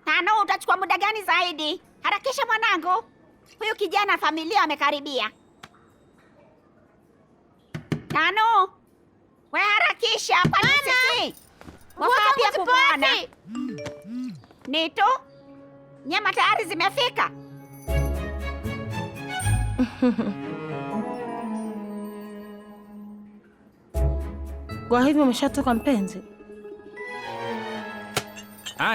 Tano, utachukua muda gani zaidi? Harakisha mwanangu. Huyu kijana familia amekaribia. Tano, we harakisha. Kwani sisi wafaa pia kumwona. Nito, nyama tayari zimefika. Kwa hivyo umeshatoka mpenzi?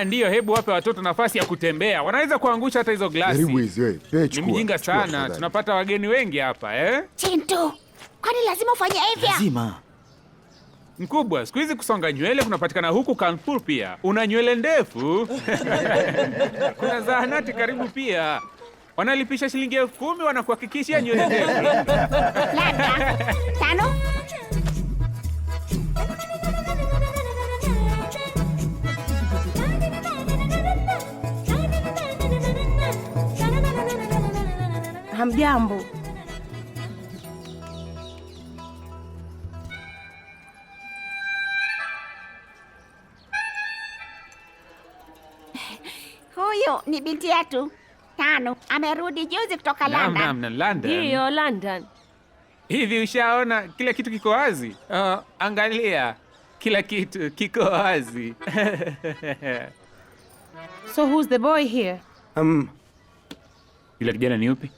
Ndiyo, hebu wape watoto nafasi ya kutembea. Wanaweza kuangusha hata hizo glasi. Ni mjinga sana. Tunapata wageni wengi hapa, Chintu, kwani lazima ufanye hivyo? Lazima. Mkubwa, siku hizi kusonga nywele kunapatikana huku Kanpur pia. Una nywele ndefu? Kuna zahanati karibu pia. Wanalipisha shilingi 10,000 wanakuhakikishia nywele ndefu. Labda. Tano. Hamjambo. Huyu ni binti yetu. Tano, amerudi juzi kutoka London. London. Ndiyo, London. Hivi ushaona kila kitu kiko wazi? Angalia. Kila kitu kiko wazi. So who's the boy here? Yule kijana ni upi?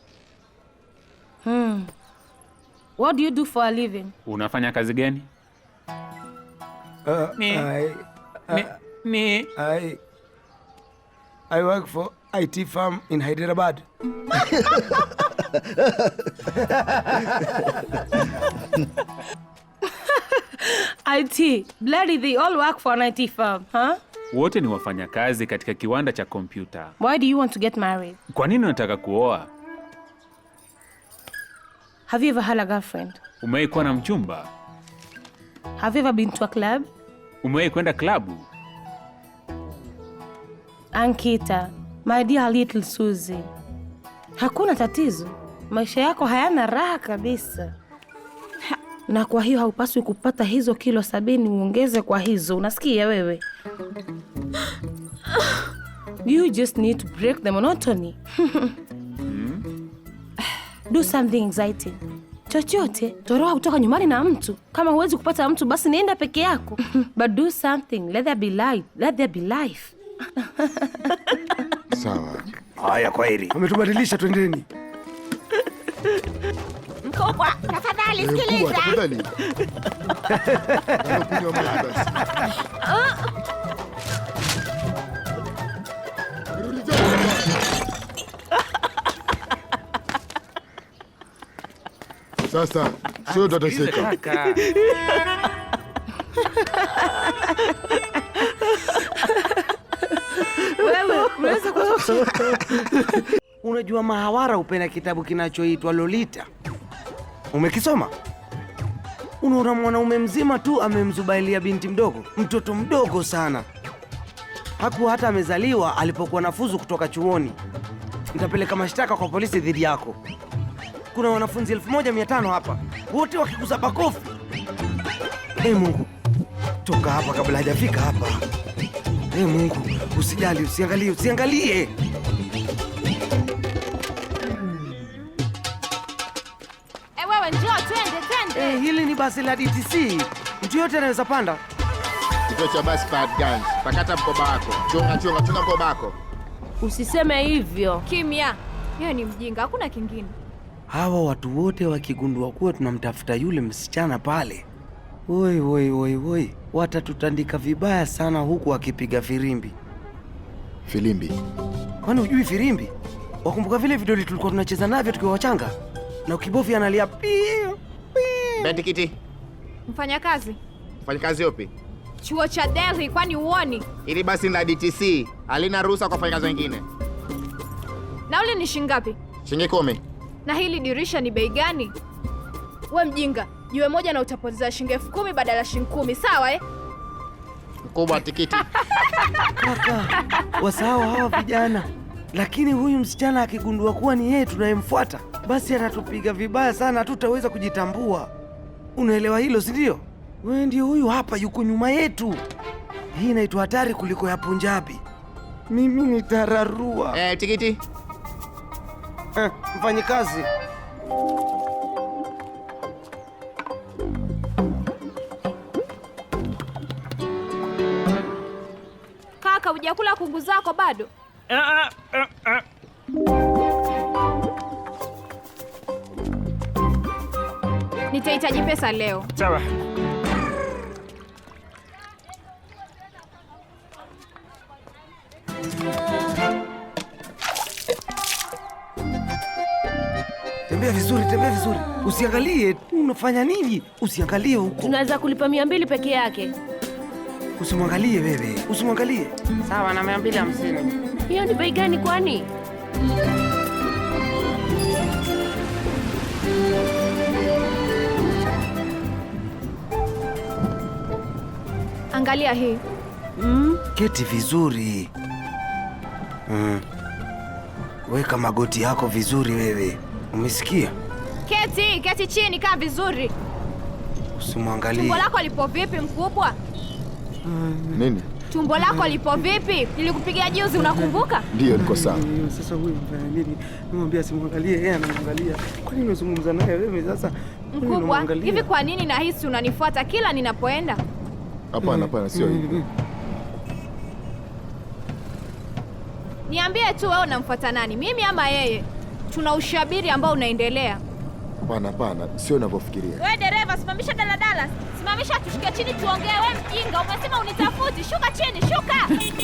What do you do for a living? Unafanya kazi gani? I work for IT firm in Hyderabad. IT. Bloody, they all work for an IT firm, huh? Wote ni wafanyakazi katika kiwanda cha kompyuta. Why do you want to get married? Kwa nini unataka kuoa? Have you ever had a girlfriend? Umewahi kuwa na mchumba? Have you ever been to a club? Umewahi kwenda klabu? Ankita, my dear little Susie. Hakuna tatizo. Maisha yako hayana raha kabisa. Na kwa hiyo haupaswi kupata hizo kilo 70 uongeze kwa hizo. Unasikia wewe? You just need to break the monotony. Do something exciting. Chochote, toroa kutoka nyumbani na mtu. Kama huwezi kupata mtu basi nienda peke yako. But do something. Let there be light. Let there be life. Sawa. Haya, kwaheri. Wametubadilisha, twendeni. Mkubwa, tafadhali sikiliza. Tafadhali. Sasa sio tutaseka. Wewe, unaweza kutoka. Unajua Mahawara upenda kitabu kinachoitwa Lolita? Umekisoma? Unaona mwanaume mzima tu amemzubailia binti mdogo, mtoto mdogo sana. Hakuwa hata amezaliwa alipokuwa nafuzu kutoka chuoni. Nitapeleka mashtaka kwa polisi dhidi yako. Kuna wanafunzi 1500 hapa, wote wakikuza kofi. Mungu, toka hapa kabla hajafika hapa. Mungu, usijali, usiangalie. Wewe njoo twende. Hili ni basi la DTC. Mtu yote anaweza panda. Kituo cha basi Gans. Pakata mkoba wako. Chunga mkoba wako. Usiseme hivyo. Kimya. Yeye ni mjinga, hakuna kingine. Hawa watu wote wakigundua kuwa tunamtafuta yule msichana pale, woi, watatutandika vibaya sana huku wakipiga firimbi. Filimbi? Kwani hujui firimbi? Wakumbuka vile vidoli tulikuwa tunacheza navyo tukiwa wachanga? Na ukibofya analia pia. Bentikiti. Mfanyakazi. Mfanyakazi yupi? Chuo cha Delhi, kwani uoni? Ili basi la DTC halina ruhusa kwa wafanyakazi wengine. Nauli ni shingapi? Shilingi 10. Na hili dirisha ni bei gani? We mjinga, jiwe moja na utapoteza shilingi 10,000 badala ya shilingi 10, sawa Mkubwa tikiti. Kaka, wasahau hawa vijana. Lakini huyu msichana akigundua kuwa ni yeye tunayemfuata, basi atatupiga vibaya sana, hatutaweza kujitambua. Unaelewa hilo, si ndio? Wewe ndio huyu hapa yuko nyuma yetu. Hii inaitwa hatari kuliko ya Punjabi. Mimi nitararua. Tikiti. Mfanyikazi. Kaka, hujakula kungu zako bado? Nitahitaji pesa leo. Sawa. Tembea vizuri, tembea vizuri. Usiangalie, unafanya nini? Usiangalie huko. Tunaweza kulipa 200 peke yake. Usimwangalie wewe, usimwangalie. Sawa, na 250. Hiyo ni bei gani kwani? Angalia hii. Keti vizuri. Weka magoti yako vizuri wewe. Umesikia? Keti chini, kaa vizuri. Usimwangalie. Tumbo lako lipo vipi mkubwa? Nini? Tumbo lako lipo vipi? Nilikupigia juzi, unakumbuka? Ndio, niko sawa. Sasa huyu mfanya nini? Nimwambia simwangalie, yeye anamwangalia. Kwa nini unazungumza naye wewe sasa? Mkubwa, hivi kwa nini nahisi unanifuata kila ninapoenda? Hapana, sio hivyo. Niambie tu wewe unamfuata nani? Mimi ama yeye? Tuna ushabiri ambao unaendelea. Hapana, sio unavyofikiria. Wewe dereva, simamisha daladala. Simamisha tushuke chini tuongee. Wewe mjinga, umesema unitafuti. Shuka chini, shuka.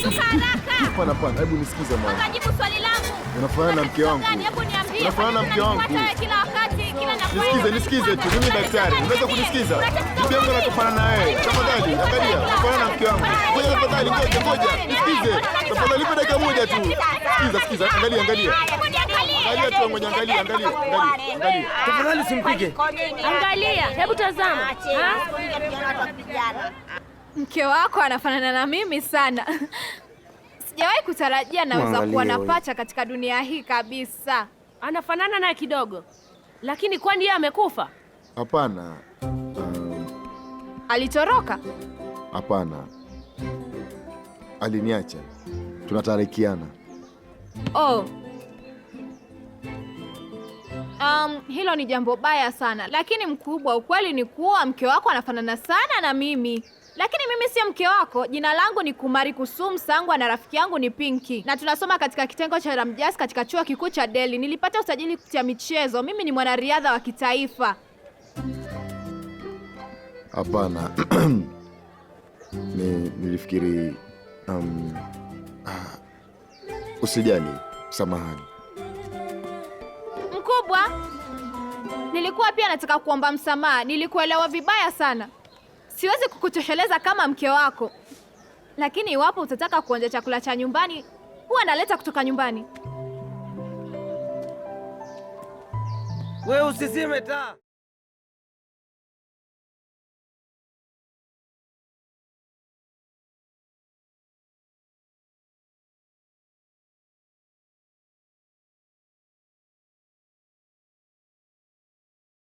Shuka haraka. Hapana, hebu nisikize mama. Unajibu swali langu. Unafanana na mke wangu. Hebu niambie. Unafanana na mke wangu. Kila wakati, kila napoenda. Nisikize tu, mimi daktari. Unaweza kunisikiza? Bibi yangu anakufanana na yeye. Tafadhali, angalia. Unafanana na mke wangu. Ngoja tafadhali, ngoja. Nisikize. Tafadhali nipe dakika moja tu. Sikiza, angalia. Angalia tu, ngoja angalia. Tafadhali simpige. Angalia, hebu tazama. Mke wako anafanana na mimi sana. Sijawahi kutarajia naweza kuwa na pacha katika dunia hii kabisa. Anafanana naye kidogo. Lakini kwani yeye amekufa? Hapana. Alitoroka? Hapana. Aliniacha. Tunatarikiana. Oh. Hilo ni jambo baya sana. Lakini mkubwa, ukweli ni kuwa mke wako anafanana sana na mimi. Lakini mimi sio mke wako. Jina langu ni Kumari Kusum Sangwa na rafiki yangu ni Pinky. Na tunasoma katika kitengo cha Ramjas katika chuo kikuu cha Delhi. Nilipata usajili kupitia michezo. Mimi ni mwanariadha wa kitaifa. Hapana. Nilifikiri usijali, samahani. Mkubwa, nilikuwa pia nataka kuomba msamaha. Nilikuelewa vibaya sana. Siwezi kukutosheleza kama mke wako. Lakini iwapo utataka kuonja chakula cha nyumbani, huwa naleta kutoka nyumbani. Wewe usizime taa.